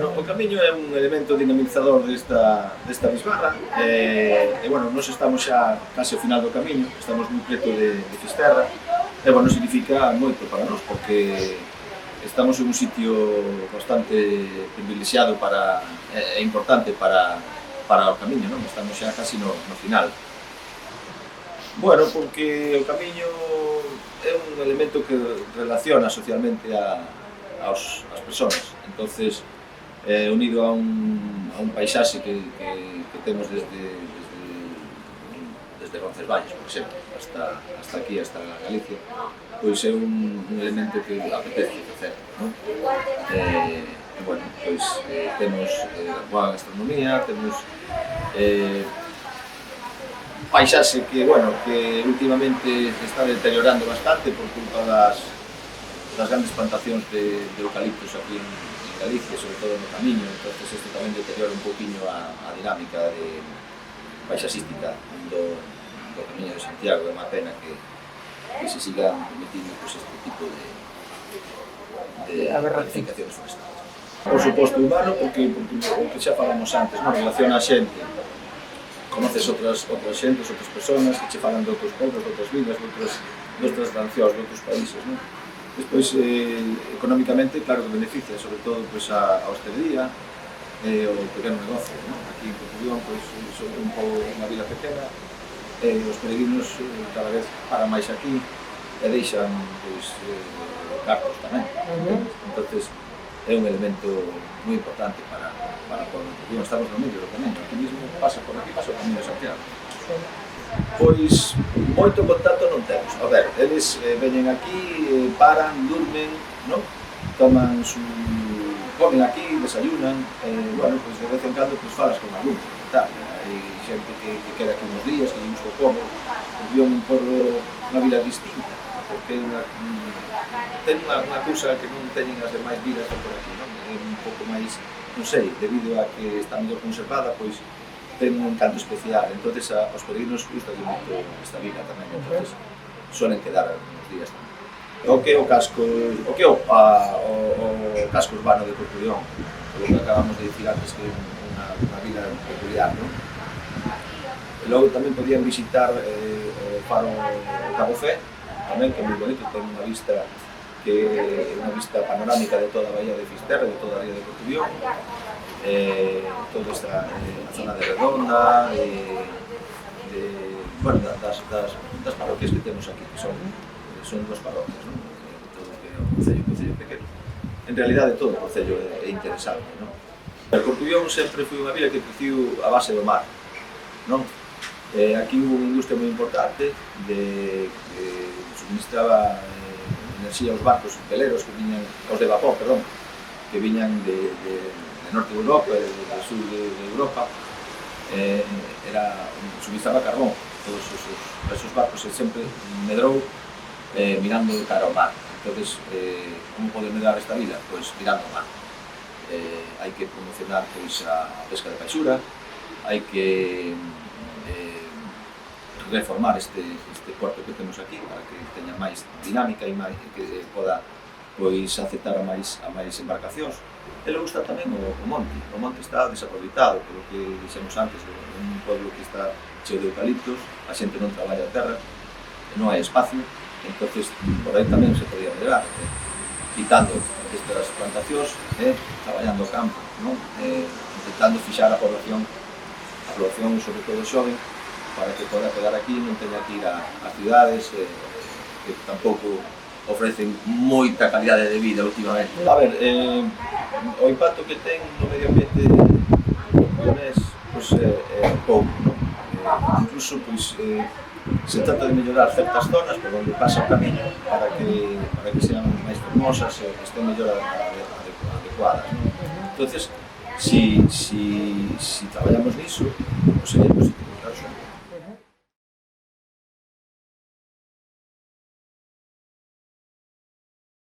O camiño é un elemento dinamizador desta bisbarra bueno, nós estamos xa case ao final do camiño, estamos moi preto de Fisterra e bueno, significa moito para nós porque estamos en un sitio bastante privilexiado e importante para o camiño, non? Estamos xa casi no final. Bueno, porque o camiño é un elemento que relaciona socialmente as persoas, entonces unido a un paisaxe que temos desde Roncesvalles, por exemplo, hasta aquí, hasta Galicia, pois é un elemento que apetece facer, non? Bueno, pois temos boa gastronomía, temos paisaxe que, bueno, que últimamente se está deteriorando bastante por culpa das grandes plantacións de eucaliptos aquí en Galicia, sobre todo no camiño, entonces isto tamén deteriora un poquinho a dinámica paisaxística do camiño de Santiago. É unha pena que se sigan permitindo este tipo de planificacións forestales. Por suposto humano, porque o que xa falamos antes, non relaciona a xente, conoces outras xentes, outras persoas que che falan de outros povos, de outras vidas, de outras nacións, de outros países, non? Despois, económicamente, claro que beneficia, sobre todo a hostelería e o pequeno negocio. Aquí en Corcubión, son un pouco unha vila pequena, os peregrinos cada vez paran máis aquí e deixan cartos tamén. Entonces, é un elemento moi importante para o Corcubión. Estamos no medio do camiño, aquí mismo pasa por aquí, pasa o camiño de Santiago. Pois moito contacto non temos. A ver, eles veñen aquí, paran, durmen, non? Comen aquí, desayunan, bueno, pois de vez en cando falas con algún, tal. Hai xente que queda aquí uns días, que lle gusta o pobo, vive un porro, unha vila distinta, porque ten unha cousa que non teñen as demais vilas por aquí, non? É un pouco máis, non sei, debido a que está mellor conservada, pois ten un encanto especial, entonces aos peregrinos gusta moito esta vila tamén, entonces suelen quedar uns días tamén. O que é o casco urbano de Corcubión, o que acabamos de dicir antes, que é unha vila peculiar, non? E logo tamén podían visitar o faro Cabo Fé, tamén, que é moi bonito, ten unha vista panorámica de toda a bahía de Fisterra, de toda a ría de Corcubión, toda esta zona de Redonda, das parroquias que temos aquí, que son dos parroquias, non? Todo o que é o concello pequeno. En realidade todo o concello é interesante, non? O Corcubión sempre foi unha vila que creciu a base do mar, non? Aquí hubo unha industria moi importante que suministraba enerxía aos barcos veleros os de vapor, que viñan de norte de Europa e do sur de Europa, suministraba carbón. Todos esos barcos sempre medrou mirando cara ao mar. Entonces, como pode medrar esta vila? Pois mirando ao mar. Hai que promocionar a pesca de paixura, hai que reformar este puerto que temos aquí para que teña máis dinámica e que poda aceptar a máis embarcacións. E logo está tamén o monte. O monte está desaproveitado, polo que dixemos antes, un pueblo que está cheo de eucaliptos, a xente non traballa a terra, non hai espacio, entonces por aí tamén se podía medrar, quitando estas plantacións, traballando o campo, intentando fixar a población sobre todo xove, para que poda quedar aquí, non teña que ir ás cidades, que tampouco ofrecen moita calidade de vida últimamente. A ver, o impacto que ten no medio ambiente corcubianés é pouco, non? Incluso se trata de mellorar certas zonas por onde pasa o camiño para que sean máis fermosas e que estén mellor adecuadas, non? Entonces, si traballamos niso, sería positivo, claro.